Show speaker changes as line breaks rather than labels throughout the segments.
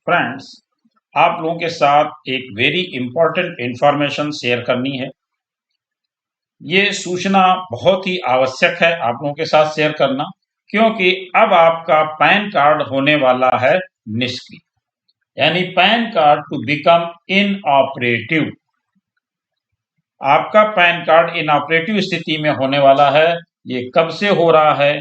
Friends, आप लोगों के साथ एक वेरी इंपॉर्टेंट इंफॉर्मेशन शेयर करनी है। ये सूचना बहुत ही आवश्यक है आप लोगों के साथ शेयर करना, क्योंकि अब आपका पैन कार्ड होने वाला है निष्क्रिय, यानी PAN card to become inoperative. आपका पैन कार्ड इनऑपरेटिव स्थिति में होने वाला है। ये कब से हो रहा है,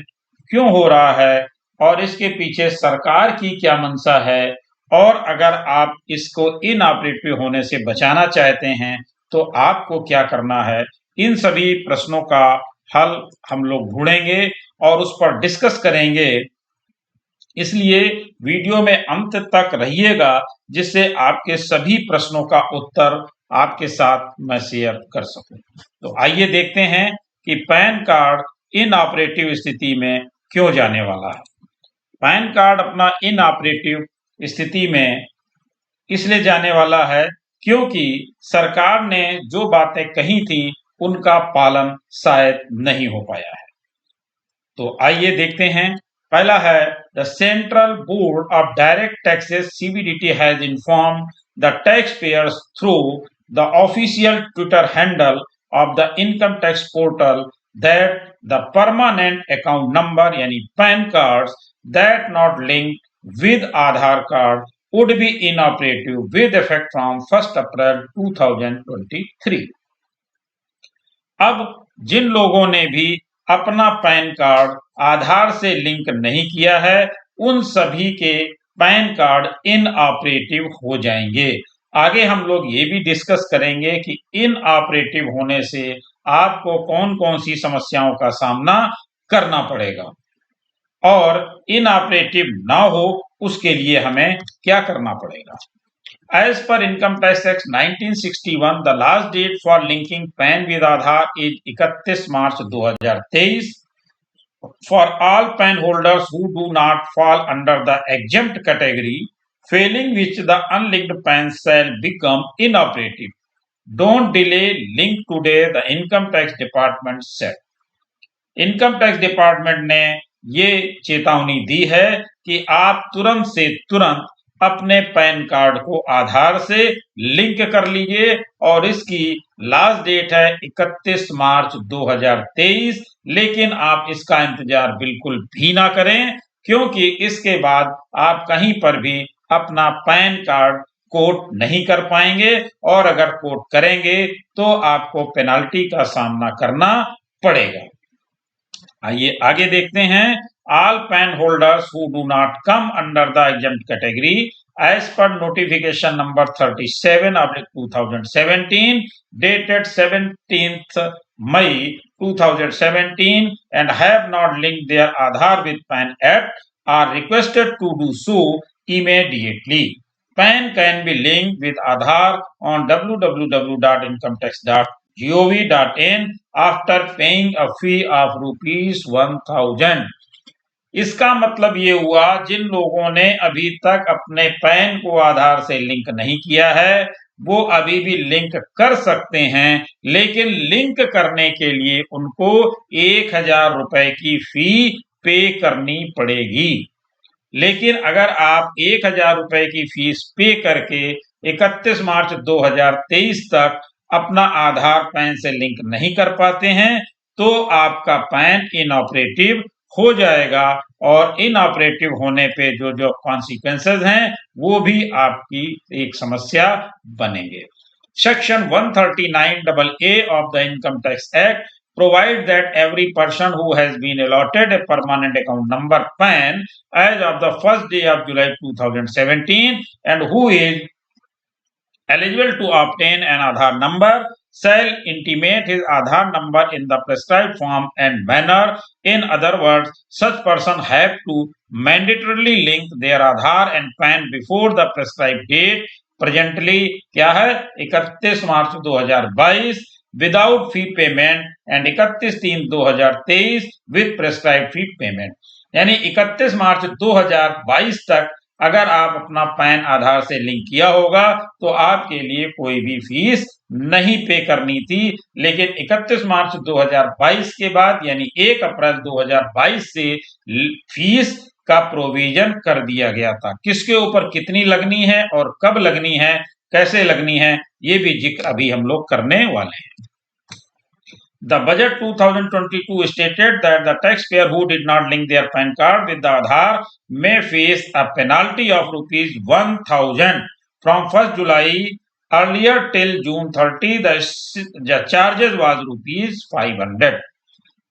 क्यों हो रहा है और इसके पीछे सरकार की क्या मंशा है, और अगर आप इसको इनऑपरेटिव होने से बचाना चाहते हैं तो आपको क्या करना है, इन सभी प्रश्नों का हल हम लोग ढूंढेंगे और उस पर डिस्कस करेंगे। इसलिए वीडियो में अंत तक रहिएगा, जिससे आपके सभी प्रश्नों का उत्तर आपके साथ मैं शेयर कर सकूं। तो आइए देखते हैं कि पैन कार्ड इनऑपरेटिव स्थिति में क्यों जाने वाला है। पैन कार्ड अपना इनऑपरेटिव स्थिति में इसलिए जाने वाला है क्योंकि सरकार ने जो बातें कही थी उनका पालन शायद नहीं हो पाया है। तो आइए देखते हैं। पहला है, the central board of direct taxes CBDT has informed the tax payers through the official Twitter handle of the income tax portal that the permanent account number यानी PAN cards that not linked with Aadhaar card would be inoperative with effect from 1st April 2023। अब जिन लोगों ने भी अपना pan card आधार से link नहीं किया है, उन सभी के पैन कार्ड इनऑपरेटिव हो जाएंगे। आगे हम लोग ये भी डिस्कस करेंगे कि इनऑपरेटिव होने से आपको कौन कौन सी समस्याओं का सामना करना पड़ेगा, और इनऑपरेटिव ना हो उसके लिए हमें क्या करना पड़ेगा। As per Income Tax Act 1961, the last date for linking PAN with Aadhaar is 31 March 2023 for all PAN holders who do not fall under the exempt category, failing which the unlinked PAN shall become inoperative. Don't delay, link today, the Income Tax Department said. Income tax department ने ये चेतावनी दी है कि आप तुरंत से तुरंत अपने पैन कार्ड को आधार से लिंक कर लीजिए, और इसकी लास्ट डेट है 31 मार्च 2023। लेकिन आप इसका इंतजार बिल्कुल भी ना करें, क्योंकि इसके बाद आप कहीं पर भी अपना पैन कार्ड कोट नहीं कर पाएंगे, और अगर कोट करेंगे तो आपको पेनाल्टी का सामना करना पड़ेगा। आइए आगे देखते हैं। All PAN holders who do not come under the exempt category as per notification number 37/2017 dated 17th May 2017 and have not linked their Aadhaar with PAN Act are requested to do so immediately. PAN can be linked with Aadhaar on www.incometax.gov.in after paying a fee of ₹1000। इसका मतलब ये हुआ, जिन लोगों ने अभी तक अपने pan को आधार से लिंक नहीं किया है वो अभी भी लिंक कर सकते हैं, लेकिन लिंक करने के लिए उनको 1000 रुपए की फी पे करनी पड़ेगी। लेकिन अगर आप 1000 रुपए की फीस पे करके 31 मार्च 2023 तक अपना आधार पैन से लिंक नहीं कर पाते हैं तो आपका पैन इनऑपरेटिव हो जाएगा, और इनऑपरेटिव होने पे जो जो कॉन्सिक्वेंसेस हैं वो भी आपकी एक समस्या बनेंगे। Section 139AA of the Income Tax Act provide that every person who has been allotted a permanent account number PAN as of the first day of July 2017 and who is eligible to obtain an Aadhaar number shall intimate his Aadhaar number in the prescribed form and manner. In other words, such person have to mandatorily link their Aadhaar and PAN before the prescribed date. Presently क्या है, 31 मार्च 2022 without fee payment and 31/3/2023 with prescribed fee payment. यानी 31 मार्च 2022 तक अगर आप अपना pan आधार से link किया होगा तो आपके लिए कोई भी फीस नहीं पे करनी थी, लेकिन 31 मार्च 2022 के बाद यानी 1 अप्रैल 2022 से फीस का प्रोविजन कर दिया गया था। किसके ऊपर कितनी लगनी है और कब लगनी है, कैसे लगनी है, ये भी जिक्र अभी हम लोग करने वाले हैं। The budget 2022 stated that the taxpayer who did not link their PAN card with the Aadhaar may face a penalty of ₹1,000 from 1st July. Earlier till June 30, the charges was ₹500.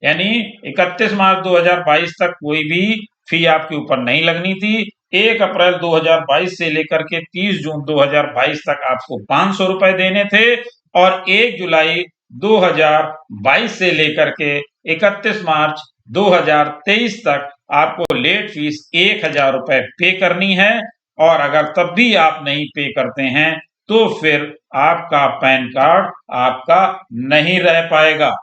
यानी 31 मार्च 2022 तक कोई भी फी आपके ऊपर नहीं लगनी थी। 1 अप्रैल 2022 से लेकर के 30 जून 2022 तक आपको 500 रुपए देने थे और 1 जुलाई 2022 से लेकर के 31 मार्च 2023 तक आपको लेट फीस 1000 रुपए पे करनी है और अगर तब भी आप नहीं पे करते हैं तो फिर आपका पैन कार्ड आपका नहीं रह पाएगा।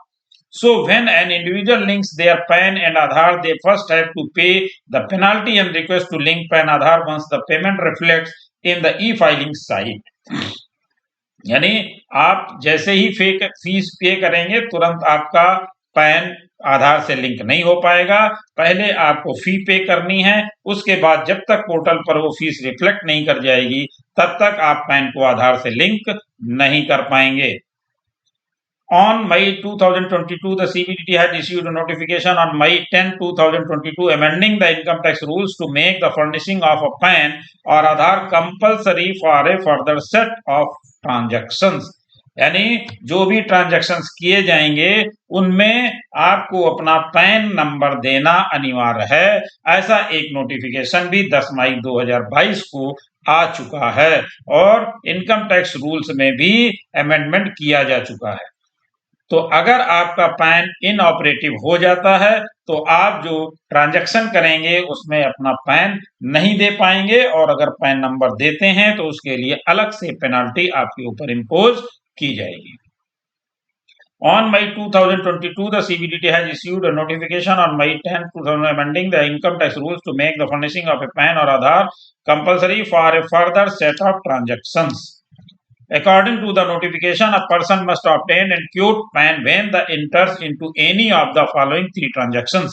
So when an individual links their PAN and Aadhaar, they first have to pay the penalty and request to link PAN Aadhaar once the payment reflects in the e-filing site. यानी आप जैसे ही fees पे करेंगे तुरंत आपका pan आधार से link नहीं हो पाएगा। पहले आपको फी पे करनी है, उसके बाद जब तक पोर्टल पर वो फीस रिफ्लेक्ट नहीं कर जाएगी तब तक आप पैन को आधार से लिंक नहीं कर पाएंगे। On May 2022, the CBDT had issued a notification on May 10, 2022, amending the income tax rules to make the furnishing of a PAN or Aadhaar compulsory for a further set of transactions. यानी जो भी transactions किए जाएंगे उनमें आपको अपना pan number देना अनिवार्य है। ऐसा एक नोटिफिकेशन भी 10 मई 2022 को आ चुका है और इनकम टैक्स रूल्स में भी अमेंडमेंट किया जा चुका है। तो अगर आपका पैन इनऑपरेटिव हो जाता है तो आप जो ट्रांजैक्शन करेंगे उसमें अपना पैन नहीं दे पाएंगे और अगर पैन नंबर देते हैं तो उसके लिए अलग से पेनल्टी आपके ऊपर इम्पोज की जाएगी। On May 2022, the CBDT has issued a notification on May 10, 2022, amending the income tax rules to make the furnishing of a PAN or Aadhaar compulsory for a further set of transactions. According to the notification, a person must obtain and quote PAN when the enters into any of the following 3 transactions: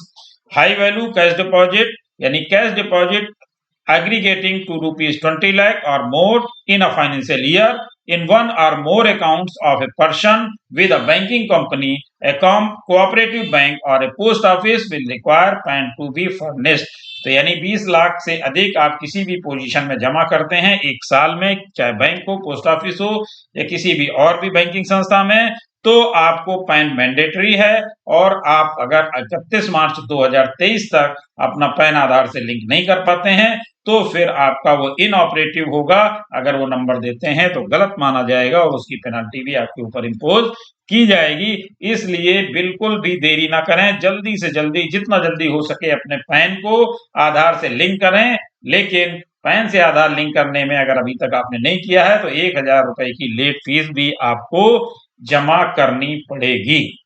high value cash deposit, यानी cash deposit aggregating to ₹20 lakh or more in a financial year in one or more accounts of a person with a banking company, a cooperative bank or a post office will require PAN to be furnished. तो यानी 20 लाख से अधिक आप किसी भी position में जमा करते हैं एक साल में, चाहे बैंक हो, पोस्ट ऑफिस हो या किसी भी और भी बैंकिंग संस्था में, तो आपको पैन मैंडेटरी है और आप अगर 31 मार्च 2023 तक अपना पैन आधार से लिंक नहीं कर पाते हैं तो फिर आपका वो इनऑपरेटिव होगा। अगर वो नंबर देते हैं तो गलत माना जाएगा और उसकी पेनल्टी भी आपके ऊपर इम्पोज की जाएगी। इसलिए बिल्कुल भी देरी ना करें, जल्दी से जल्दी, जितना जल्दी हो सके अपने पैन को आधार से लिंक करें। लेकिन पैन से आधार लिंक करने में अगर अभी तक आपने नहीं किया है तो 1000 रुपए की लेट फीस भी आपको जमा करनी पड़ेगी।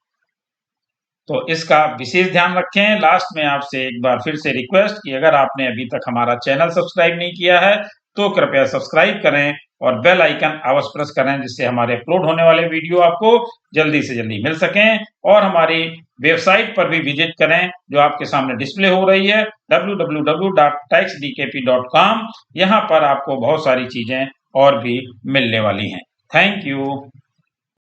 तो इसका विशेष ध्यान रखें। लास्ट में आपसे एक बार फिर से रिक्वेस्ट कि अगर आपने अभी तक हमारा चैनल सब्सक्राइब नहीं किया है तो कृपया सब्सक्राइब करें और बेल आइकन अवश्य प्रेस करें जिससे हमारे अपलोड होने वाले वीडियो आपको जल्दी से जल्दी मिल सकें। और हमारी वेबसाइट पर भी विजिट करें जो आपके सामने डिस्प्ले हो रही है www.taxdkp.com। यहाँ पर आपको बहुत सारी चीजें और भी मिलने वाली हैं। Thank you.